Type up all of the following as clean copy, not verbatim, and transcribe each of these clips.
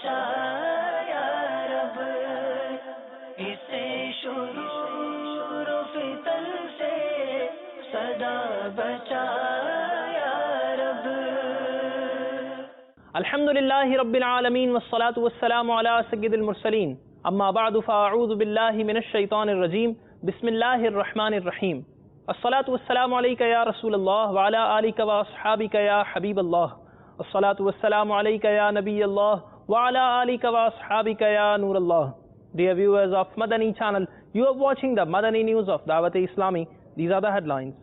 بچا یا رب، اسے شرور و فتن سے صدا بچا یا رب۔ الحمد للہ رب العالمین والصلاة والسلام علی سید المرسلین، اما بعد فاعوذ باللہ من الشیطان الرجیم، بسم اللہ الرحمن الرحیم۔ الصلاة والسلام علیکہ یا رسول اللہ وعلی آلکہ واصحابکہ یا حبیب اللہ، الصلاة والسلام علیکہ یا نبی اللہ وعلی آلکہ واصحابکہ یا نور اللہ۔ Dear viewers of Madani channel, you are watching the Madani news of Dawat Islami. These are the headlines.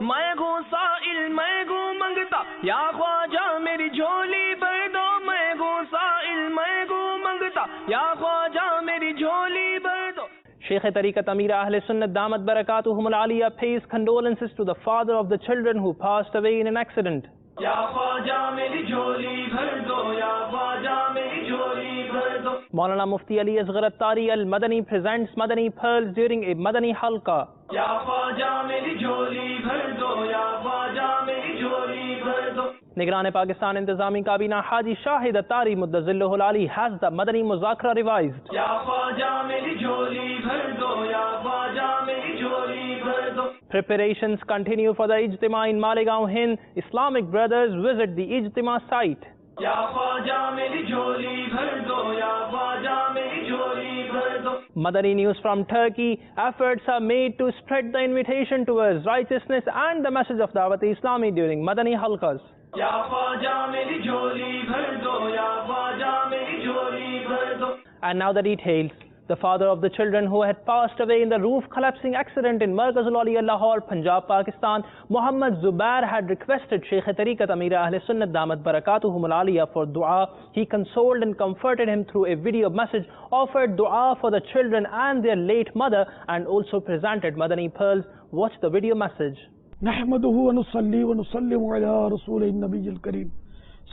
میں گو سائل میں گو منگتا یا خواجہ میری جھولی بھر دو، میں گو سائل میں گو منگتا یا خواجہ میری جھولی بھر دو۔ Sheikh Tariqat Amir Ahl Sunnat Damat Barakatuhum Al-Aliyah pays condolences to the father of the children who passed away in an accident. یا خواجہ میری جھولی بھر دو، یا خواجہ میری جھولی بھر دو۔ Maulana Mufti Ali Asghar Attari Al-Madani presents Madani Pearls during a Madani Halqa. یا خواجہ میری جھولی بھر دو، یا خواجہ میری جھولی بھر دو۔ نگران پاکستان انتظامی کابینہ حاجی شاہد اتاری مدظلہ العالی has the Madani Muzakra revised. یا خواجہ میری جھولی بھر دو، یا خواجہ میری جھولی بھر دو۔ Preparations continue for the Ijtima in Malegaon, Hind. Islamic brothers visit the Ijtima site. یا خواجہ میری جھولی بھر دو، یا خواجہ میری جھولی بھر دو۔ Madani news from Turkey. Efforts are made to spread the invitation towards righteousness and the message of Dawat Islami during Madani halqas. یا خواجہ میری جھولی بھر دو، یا خواجہ میری جھولی بھر دو۔ And now the details. The father of the children who had passed away in the roof collapsing accident in Markazul Awliya Lahore, Punjab, Pakistan, Muhammad Zubair, had requested Sheikh Tariqat Amir Ahl Sunnat Damat Barakatuhum Al-Aliyah for dua. He consoled and comforted him through a video message, offered dua for the children and their late mother, and also presented Madani Pearls. Watch the video message. نحمده ونصلي ونسلم على رسول النبی الکریم۔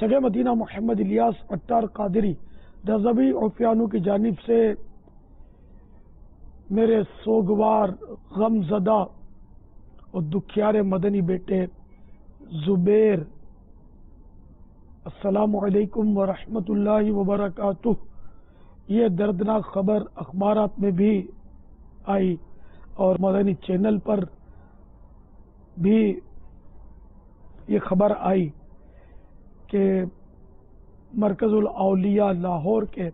سگے مدینہ محمد الیاس عطار قادری رضوی عفیانو کی جانب سے میرے سوگوار غم زدہ اور دکھیارے مدنی بیٹے زبیر، السلام علیکم ورحمۃ اللہ وبرکاتہ۔ یہ دردناک خبر اخبارات میں بھی آئی اور مدنی چینل پر بھی یہ خبر آئی کہ مرکز الاولیاء لاہور کے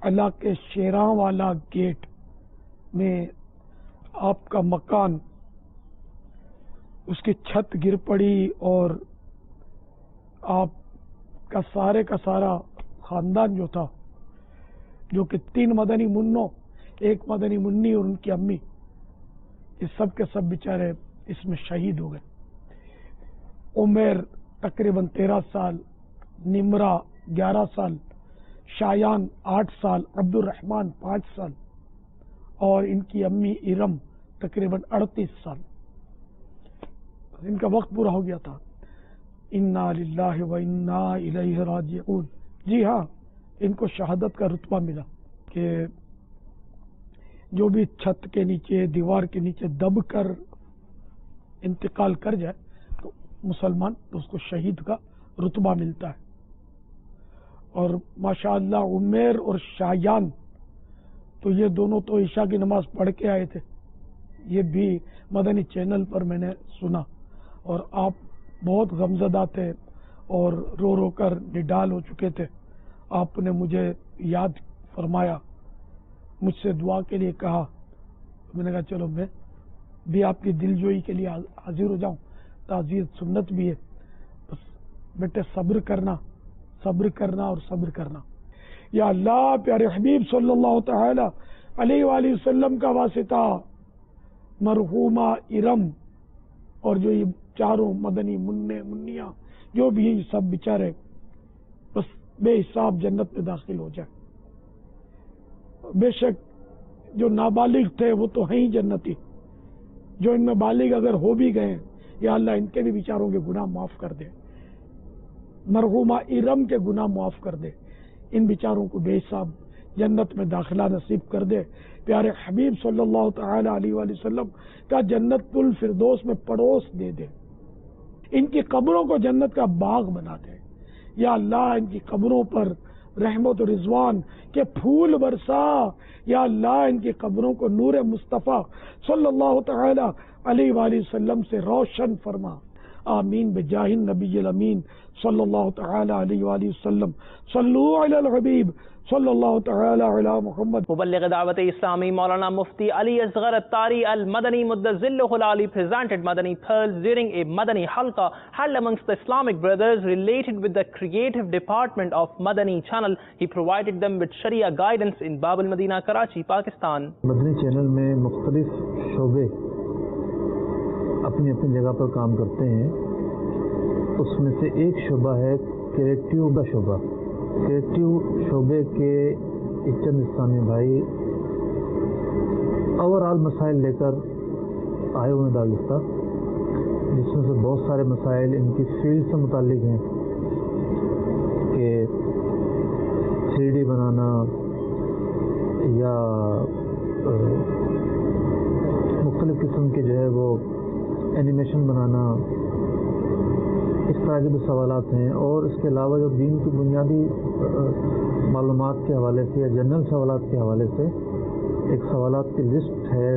علاقے شیراں والا گیٹ میں آپ کا مکان، اس کی چھت گر پڑی اور آپ کا سارا خاندان جو تھا، جو کہ 3 مدنی منوں، 1 مدنی منی اور ان کی امی، یہ سب کے سب بیچارے اس میں شہید ہو گئے۔ عمر تقریباً 13 سال، نمرہ 11 سال، شایان 8 سال، عبد الرحمن 5 سال اور ان کی امی ارم تقریباً 38 سال۔ ان کا وقت پورا ہو گیا تھا۔ انا للہ و انا الیہ راجعون۔ جی ہاں، ان کو شہادت کا رتبہ ملا کہ جو بھی چھت کے نیچے، دیوار کے نیچے دب کر انتقال کر جائے تو مسلمان تو اس کو شہید کا رتبہ ملتا ہے۔ اور ماشاءاللہ عمیر اور شایان تو یہ دونوں تو عشاء کی نماز پڑھ کے آئے تھے، یہ بھی مدنی چینل پر میں نے سنا، اور آپ بہت غمزدہ تھے اور رو رو کر نڈال ہو چکے تھے۔ آپ نے مجھے یاد فرمایا، مجھ سے دعا کے لیے کہا، میں نے کہا چلو میں بھی آپ کی دل جوئی کے لیے حاضر ہو جاؤں، تعزیت سنت بھی ہے، بس بیٹے صبر کرنا اور صبر کرنا۔ یا اللہ پیارے حبیب صلی اللہ تعالی علیہ وآلہ وسلم کا واسطہ مرحومہ ارم اور جو یہ چاروں مدنی منیاں جو بھی ہیں سب بیچارے بس بے حساب جنت میں داخل ہو جائے۔ بے شک جو نابالغ تھے وہ تو ہیں ہی جنتی، جو ان میں بالغ اگر ہو بھی گئے یا اللہ ان کے بھی بیچاروں کے گناہ معاف کر دے، مرحومہ ارم کے گناہ معاف کر دے، ان بیچاروں کو بے حساب جنت میں داخلہ نصیب کر دے۔ پیارے حبیب صلی اللہ تعالی علیہ وآلہ وسلم کا جنت الفردوس میں پڑوس دے دے۔ ان کی قبروں کو جنت کا باغ بنا دے. یا اللہ ان کی قبروں پر رحمت و رضوان کے پھول برسا. یا اللہ ان کی قبروں کو نور مصطفیٰ صلی اللہ تعالی علیہ وآلہ وسلم سے روشن فرما. آمین بجاہ النبی الامین صلی اللہ تعالی علیہ وآلہ وسلم. صلو علی الحبیب صلی اللہ تعالی علی محمد. مبلغ دعوت اسلامی مولانا مفتی Ali Asghar Attari Al-Madani Muddazilluhul Ali presented Madani pearls during a Madani halqa held amongst the Islamic brothers related with the creative department of Madani channel. He provided them with Sharia guidance in Bab al-Madina, Karachi, Pakistan. Madani channel میں مختلف شعبے اپنی اپنی جگہ پر کام کرتے ہیں. اس میں سے ایک شعبہ ہے کریٹیو کا شعبہ. کریٹیو شعبے کے چند اسلامی بھائی اوورآل مسائل لے کر آئے ہوئے دارالفتہ، جس میں سے بہت سارے مسائل ان کی فیلڈ سے متعلق ہیں کہ 3D بنانا یا مختلف قسم کے جو ہے وہ اینیمیشن بنانا، اس طرح کے بھی سوالات ہیں. اور اس کے علاوہ جو دین کی بنیادی معلومات کے حوالے سے یا جنرل سوالات کے حوالے سے ایک سوالات کی لسٹ ہے،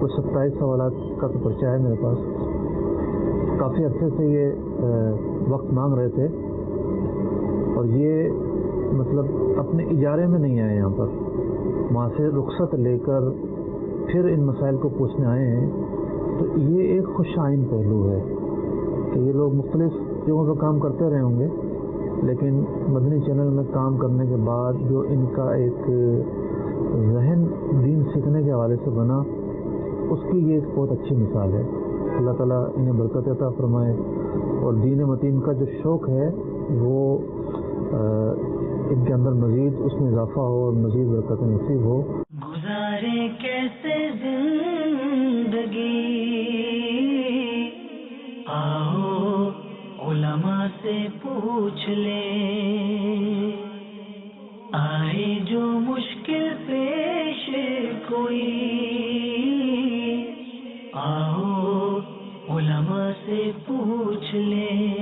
کچھ 27 سوالات کا تو پرچہ ہے میرے پاس. کافی عرصے سے یہ وقت مانگ رہے تھے اور یہ مطلب اپنے اجارے میں نہیں آئے، یہاں پر وہاں سے رخصت لے کر پھر ان مسائل کو پوچھنے آئے ہیں. تو یہ ایک خوش آئند پہلو ہے کہ یہ لوگ مختلف جگہوں پر کام کرتے رہے ہوں گے، لیکن مدنی چینل میں کام کرنے کے بعد جو ان کا ایک ذہن دین سیکھنے کے حوالے سے بنا، اس کی یہ ایک بہت اچھی مثال ہے. اللہ تعالیٰ انہیں برکت عطا فرمائے اور دین متین کا جو شوق ہے وہ ان کے اندر مزید اس میں اضافہ ہو اور مزید برکت نصیب ہو. گزارے کیسے زندگی، آؤ علماء سے پوچھ لیں، آئے جو مشکل پیش کوئی، آؤ علماء سے پوچھ لیں.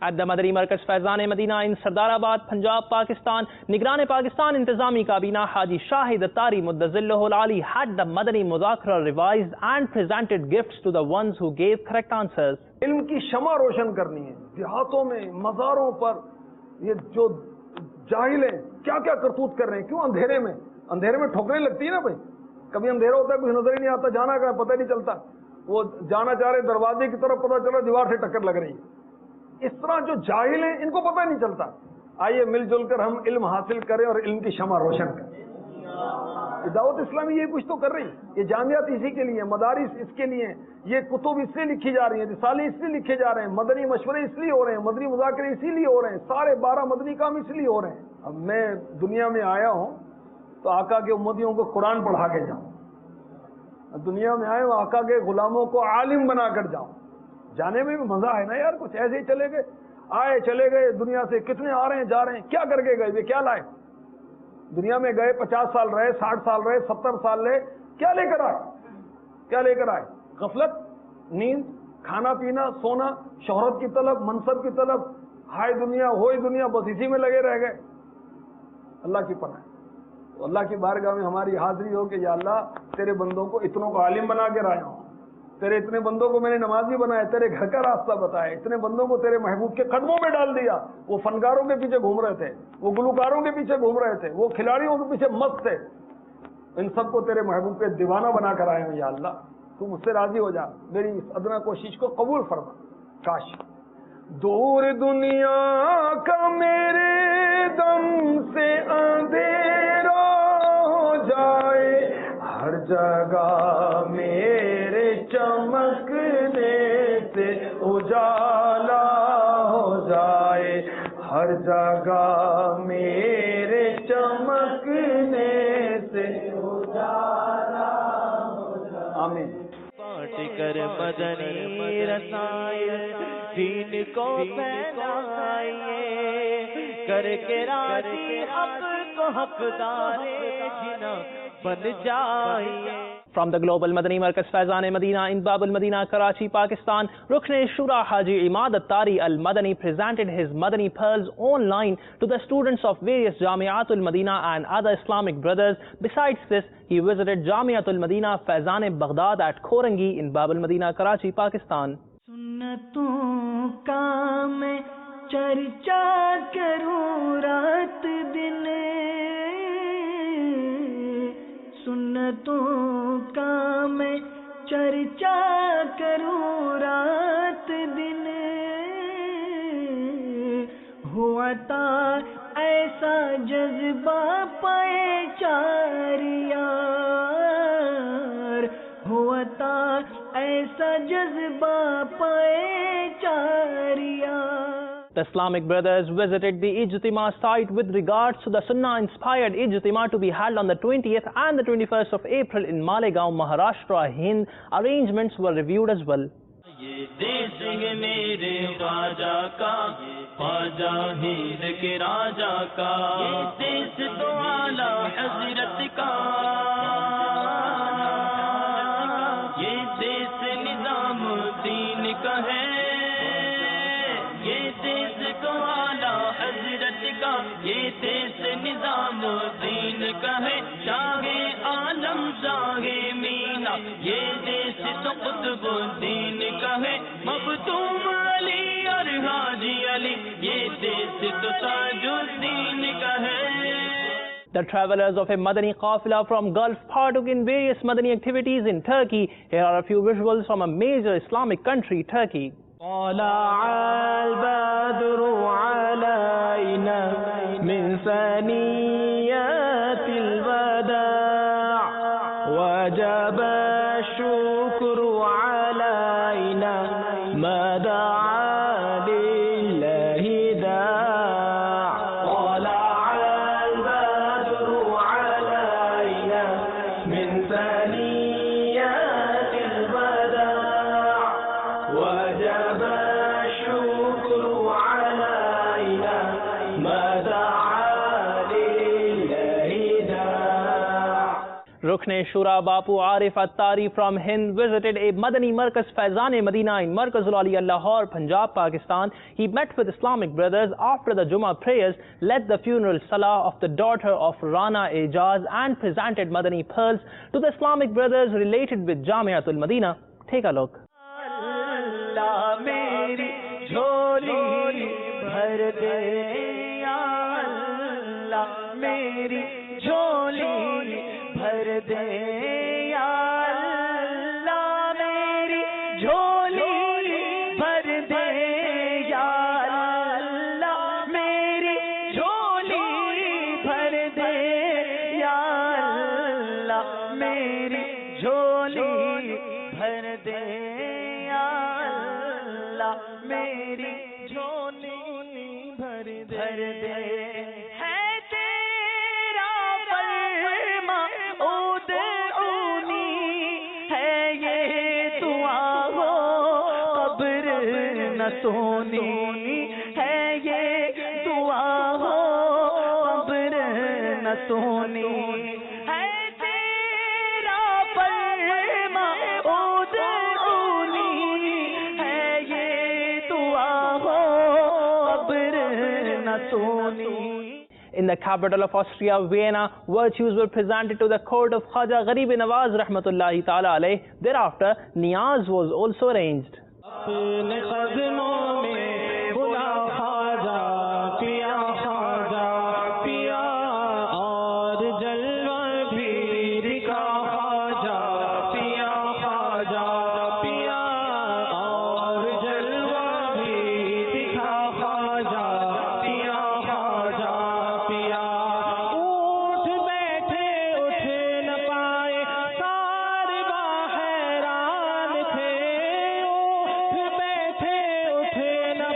At the Madani Markaz Faizan Madina in Sardar Abad, Punjab, Pakistan, Nigran Pakistan Intizami Kabina Haji Shahid Attari Muddazilluhul Ali had the Madani Muzakara revised and presented gifts to the ones who gave correct answers. علم کی شمع روشن کرنی ہے. دیہاتوں میں مزاروں پر یہ جو جاہل ہیں کیا کیا کرتوت کر رہے ہیں. کیوں اندھیرے میں ٹھوکریں لگتی ہیں نا بھائی. کبھی اندھیرا ہوتا ہے کچھ نظر ہی نہیں آتا، جانا کہاں پتہ نہیں چلتا. وہ جانا چاہ رہے دروازے کی طرف، پتہ چلا دیوار سے ٹکر لگ رہی ہے. اس طرح جو جاہل ہیں ان کو پتہ نہیں چلتا. آئیے مل جل کر ہم علم حاصل کریں اور علم کی شمع روشن کریں. دعوت اسلامی یہ کچھ تو کر رہی، یہ جامعات اسی کے لیے، مدارس اس کے لیے، یہ کتب اس سے لکھی جا رہی ہیں، رسالے اس لیے لکھے جا رہے ہیں، مدنی مشورے اس لیے ہو رہے ہیں، مدنی مذاکرے اسی لیے ہو رہے ہیں، سارے 12 مدنی کام اس لیے ہو رہے ہیں. اب میں دنیا میں آیا ہوں تو آقا کے امتیوں کو قرآن پڑھا کے جاؤں. دنیا میں آئے ہوں آقا کے غلاموں کو عالم بنا کر جاؤں. جانے میں بھی مزہ ہے نا یار. کچھ ایسے ہی چلے گئے، آئے چلے گئے، دنیا سے کتنے آ رہے ہیں جا رہے ہیں، کیا کر کے گئے، یہ کیا لائے. دنیا میں گئے 50 سال رہے، 60 سال رہے، 70 سال رہے، کیا لے کر آئے. غفلت، نیند، کھانا پینا، سونا، شہرت کی طلب، منصب کی طلب، ہائے دنیا ہوئی دنیا، بس اسی میں لگے رہ گئے. اللہ کی پناہ. تو اللہ کی بارگاہ میں ہماری حاضری ہو کہ یا اللہ تیرے بندوں کو اتنوں کو عالم بنا کے لایا ہوں، تیرے اتنے بندوں کو میں نے نمازی بنایا، تیرے گھر کا راستہ بتایا، اتنے بندوں کو تیرے محبوب کے قدموں میں ڈال دیا. وہ فنکاروں کے پیچھے گھوم رہے تھے، وہ گلوکاروں کے پیچھے گھوم رہے تھے، وہ کھلاڑیوں کے پیچھے مست تھے، ان سب کو تیرے محبوب کے دیوانہ بنا کر آئے ہوں. یا اللہ تو مجھ سے راضی ہو جا، میری اس ادنا کوشش کو قبول فرما. کاش دور دنیا کا میرے دم سے اندھیرا ہو جائے، ہر جگہ میرے چمکنے سے اجالا ہو جائے، ہر جگہ میرے چمکنے سے اجالا ہو جائے. آمین. بانٹ کر مدنی رسائل دین کو پھیلائیے، کر کے راضی حق کو حقدار جنا بن جائیے. From the Global Madani Markaz Faizan Madina in Bab al-Madina, Karachi, Pakistan, Rukn Shura Haji Imad Attari al-Madani presented his Madani pearls online to the students of various Jamiatul Madina and other Islamic brothers. Besides this, he visited Jamiatul Madina Faizan Baghdad at Khorangi in Bab al-Madina, Karachi, Pakistan. سنتوں کا میں چرچا کروں رات دن، سنتوں کا میں چرچا کروں رات دن، ہوا تھا ایسا جذبہ پائے چار یار، ہوا تھا ایسا جذبہ پائے چار یار. The Islamic brothers visited the Ijtima site with regards to the Sunnah-inspired Ijtima to be held on the 20th and the 21st of April in Malegaon, Maharashtra, Hind. Arrangements were reviewed as well. یہ دیس ہے میرے خواجہ کا، خواجہ ہند کے راجا کا، یہ دیس تو اعلیٰ حضرت کا، یہ دیس نظام الدین کا ہے، یہ دیس تو اعلیٰ حضرت کا، یہ دیس نظام الدین کا ہے، شاہ عالم شاہ مینا، یہ دیس تو قطب الدین کا ہے، مختوم علی اور حاجی علی، یہ دیس تو تاج الدین کا ہے. The travelers of a Madani Qafila from Gulf partook in various Madani activities in Turkey. Here are a few visuals from a major Islamic country, Turkey. طلع البدر علينا من ثنيات الوداع وجب الشكر علينا ما دعا لله داع. طلع البدر علينا من ثنيات الوداع وجب الشكر علينا ما دعا لله داع. Rukn Shura Bapu Arif Attari from Hind visited a Madani Markaz Faizan Madina in Markazul Aliyah, Lahore, Punjab, Pakistan. He met with Islamic brothers after the Jummah prayers, led the funeral salah of the daughter of Rana Ejaz and presented Madani pearls to the Islamic brothers related with Jamiatul Madina. Take a look. اللہ میری جھولی بھر دے یا اللہ میری جھولی بھر دے یا اللہ میری جھولی بھر دے یا اللہ میری جھولی بھر دے یا اللہ میری جھولی بھر دے یا اللہ میری جھولی بھر دے. ہے تیرا فرما ادعونی، ہے یہ دعا ہو قبر نہ سونی، ہے یہ دعا ہو قبر نہ سونی. ہے تیرا فرما ادعونی، ہے یہ دعا ہو قبر نہ سونی. In the capital of Austria, Vienna, virtues were presented to the court of Khaja Gharib Nawaz Rahmatullahi Ta'ala alayh. Thereafter, Niyaz was also arranged. اپنے قدموں میں بلا خواجہ پیا خواجہ پیا اور جلوہ بھی دکھا خواجہ پیا خواجہ پیا اور جلوہ بھی دکھا خواجہ پیا خواجہ پیا. اٹھ بیٹھے اٹھ نہ پائے سارے حیران تھے، اٹھ بیٹھے اٹھ نہ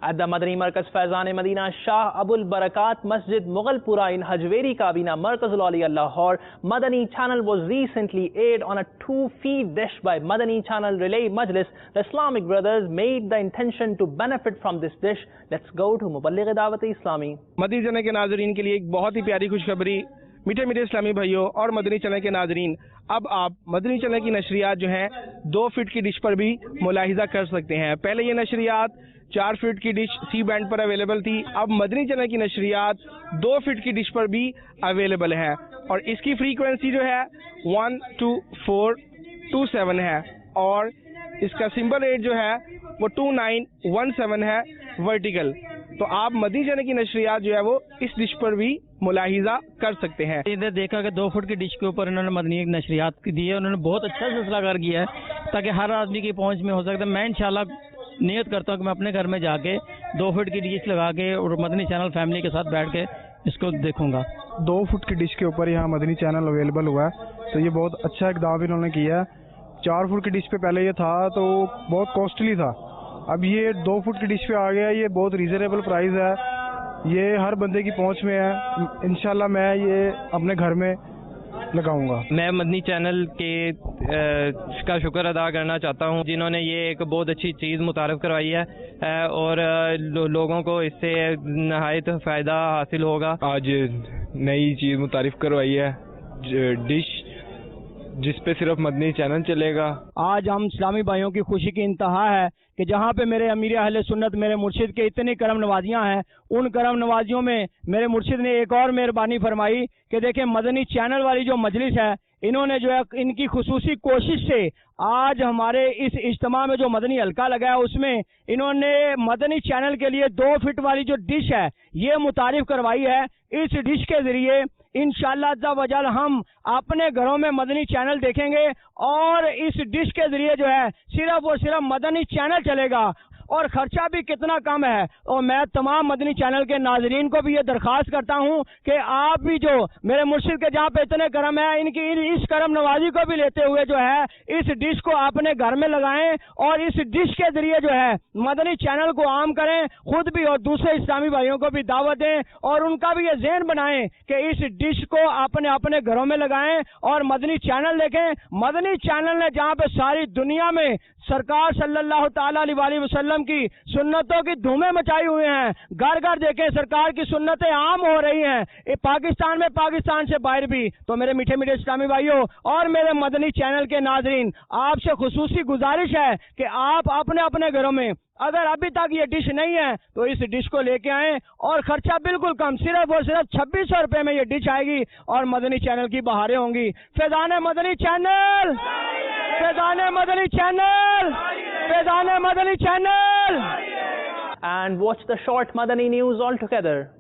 at the Madani Markaz Faizan Madina Shah Abul Barakat Masjid Mughal in Hajweri Kabina Markazul Aliyah Lahore. Madani channel was recently aired on a 2-feed dish by Madani channel Relay Majlis. The Islamic brothers made the intention to benefit from this dish. Let's go to Muballigh Dawat-e-Islami. Madani channel کے ناظرین کے لیے ایک بہت ہی پیاری خوشخبری. میٹھے میٹھے اسلامی بھائیوں اور مدنی چینل کے ناظرین، اب آپ مدنی چینل کی نشریات جو ہیں 2 فٹ کی ڈش پر بھی ملاحظہ کر سکتے ہیں. پہلے یہ نشریات 4 فٹ کی ڈش سی بینڈ پر اویلیبل تھی، اب مدنی چینل کی نشریات 2 فٹ کی ڈش پر بھی اویلیبل ہے، اور اس کی فریکوینسی جو ہے 12427 ہے، اور اس کا سمبل ریٹ جو ہے وہ 2917 ہے ورٹیکل. تو آپ مدنی چینل کی نشریات جو ہے وہ اس ڈش پر بھی ملاحظہ کر سکتے ہیں. ادھر دیکھا کہ 2 فٹ کی ڈش کے اوپر انہوں نے مدنی نشریات دی ہے، انہوں نے بہت اچھا سلسلہ کار کیا ہے تاکہ ہر آدمی کی پہنچ میں ہو سکتا ہے. میں انشاءاللہ نیت کرتا ہوں کہ میں اپنے گھر میں جا کے 2 فٹ کی ڈش لگا کے اور مدنی چینل فیملی کے ساتھ بیٹھ کے اس کو دیکھوں گا. 2 فٹ کی ڈش کے اوپر یہاں مدنی چینل اویلیبل ہوا ہے، تو یہ بہت اچھا اقدام انہوں نے کیا ہے. 4 فٹ کی ڈش پہ پہلے یہ تھا تو بہت کاسٹلی تھا، اب یہ 2 فٹ کی ڈش پہ آ گیا. یہ بہت ریزنیبل پرائز ہے، یہ ہر بندے کی پہنچ میں ہے. انشاءاللہ میں یہ اپنے گھر میں لگاؤں گا. میں مدنی چینل کے کا شکر ادا کرنا چاہتا ہوں جنہوں نے یہ ایک بہت اچھی چیز متعارف کروائی ہے اور لوگوں کو اس سے نہایت فائدہ حاصل ہوگا. آج نئی چیز متعارف کروائی ہے، ڈش جس پہ صرف مدنی چینل چلے گا. آج ہم اسلامی بھائیوں کی خوشی کی انتہا ہے کہ جہاں پہ میرے امیر اہل سنت میرے مرشد کے اتنی کرم نوازیاں ہیں، ان کرم نوازیوں میں میرے مرشد نے ایک اور مہربانی فرمائی کہ دیکھیں مدنی چینل والی جو مجلس ہے، انہوں نے جو ہے ان کی خصوصی کوشش سے آج ہمارے اس اجتماع میں جو مدنی حلقہ لگا ہے اس میں انہوں نے مدنی چینل کے لیے 2 فٹ والی جو ڈش ہے یہ متعارف کروائی ہے. اس ڈش کے ذریعے انشاءاللہ عز و جل ہم اپنے گھروں میں مدنی چینل دیکھیں گے، اور اس ڈش کے ذریعے جو ہے صرف اور صرف مدنی چینل چلے گا، اور خرچہ بھی کتنا کم ہے. اور میں تمام مدنی چینل کے ناظرین کو بھی یہ درخواست کرتا ہوں کہ آپ بھی جو میرے مرشد کے جہاں پہ اتنے کرم ہے، ان کی اس کرم نوازی کو بھی لیتے ہوئے جو ہے اس ڈش کو اپنے گھر میں لگائیں، اور اس ڈش کے ذریعے جو ہے مدنی چینل کو عام کریں، خود بھی اور دوسرے اسلامی بھائیوں کو بھی دعوت دیں، اور ان کا بھی یہ ذہن بنائیں کہ اس ڈش کو اپنے گھروں میں لگائیں اور مدنی چینل دیکھیں. مدنی چینل نے جہاں پہ ساری دنیا میں سرکار صلی اللہ تعالیٰ علیہ وسلم کی سنتوں کی دھومیں مچائی ہوئی ہیں، گھر گھر دیکھیں سرکار کی سنتیں عام ہو رہی ہیں پاکستان میں، پاکستان سے باہر بھی. تو میرے میٹھے میٹھے اسلامی بھائیوں اور میرے مدنی چینل کے ناظرین، آپ سے خصوصی گزارش ہے کہ آپ اپنے گھروں میں اگر ابھی تک یہ ڈش نہیں ہے تو اس ڈش کو لے کے آئیں، اور خرچہ بالکل کم، صرف اور صرف 2600 روپے میں یہ ڈش آئے گی اور مدنی چینل کی بہاریں ہوں گی. فیضان مدنی channel, Faizan Madani channel, Faizan Madani channel. And watch the short Madani news all together.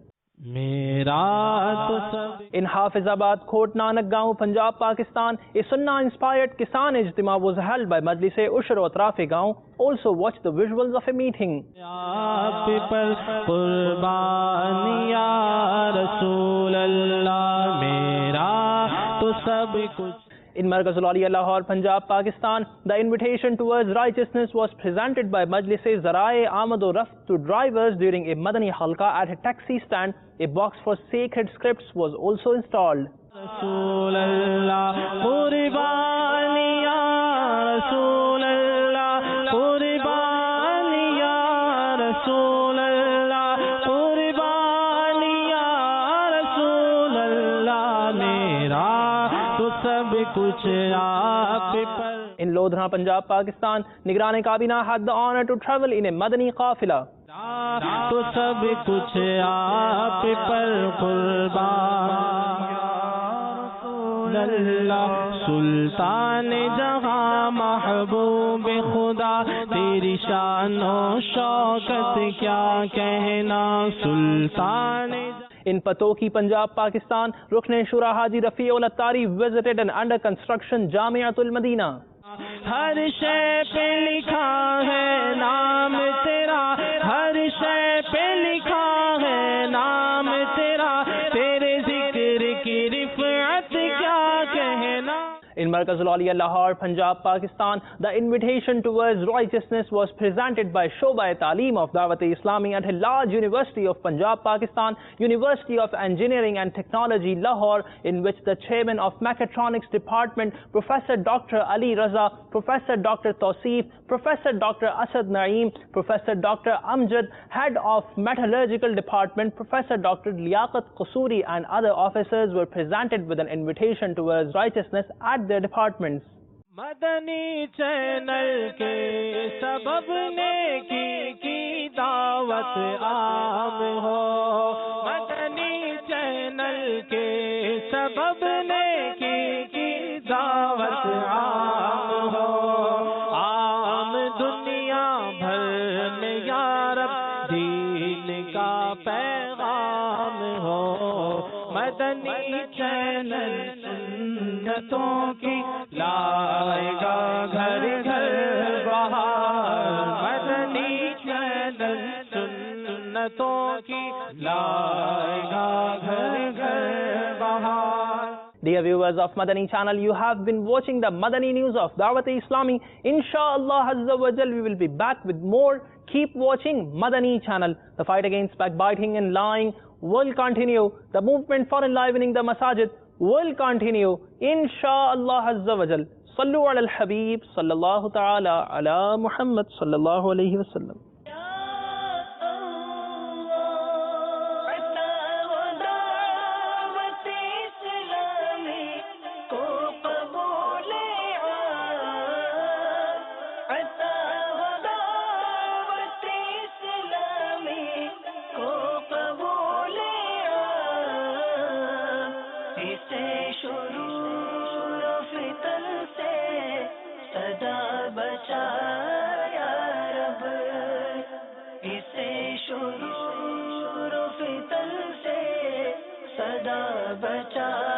In Hafizabad, Khot Nanak Gaon, Punjab, Pakistan, a Sunnah-inspired Kisan Ijtima was held by Majlis-e-Ushr wa Atraf-e Gaon. Also watch the visuals of a meeting. In Markazul Aliyah Lahore, Punjab, Pakistan, the invitation towards righteousness was presented by Majlis-e-Zarae Amad o Raft to drivers during a Madani Halqa at a taxi stand. A box for sacred scripts was also installed. In Lodhra, Punjab, Pakistan, Nigran Kabina had the honor to travel in a Madani Qafila. تو سب کچھ آپ پر قربان اللہ سلطان جہاں محبوب خدا تیری شان و شوکت کیا کہنا سلطان. In Patoki, Punjab, Pakistan, Rukn Shura Haji Rafi ul Attari visited an under construction Jamiatul Madina. ہر شے پہ لکھا ہے نام تیرا، ہر شے پہ لکھا ہے نام تیرا، تیرے ذکر کی رفعت کیا کہنا. In Markaz Al-Auliya Lahore, Punjab, Pakistan, the invitation towards righteousness was presented by Shoba-e-Taaleem of Dawat-e-Islami at Hillaj University of Punjab, Pakistan, University of Engineering and Technology, Lahore, in which the chairman of Mechatronics Department, Professor Dr. Ali Raza, Professor Dr. Tawseef, Professor Dr. Asad Naeem, Professor Dr. Amjad, Head of Metallurgical Department, Professor Dr. Liaqat Qusuri, and other officers were presented with an invitation towards righteousness at their departments. Madani channel کے سبب نیکی کی دعوت عام ہو، مدنی channel کے سبب نیکی کی دعوت عام ہو، عام دنیا بھر میں یا رب دین کا پیغام ہو، مدنی چینل سنتوں کی لائے گا گھر گھر بہار، مدنی چینل سنتوں کی لائے گا گھر گھر بہار. Dear viewers of Madani channel, you have been watching the Madani news of Dawat-e-Islami. Inshallah Azza wa Jal, we will be back with more. Keep watching Madani channel. The fight against backbiting and lying will continue. The movement for enlivening the masajid will continue. Inshallah Azza wa Jal. Sallu ala al-Habib sallallahu ta'ala ala Muhammad sallallahu alayhi wa sallam. بچا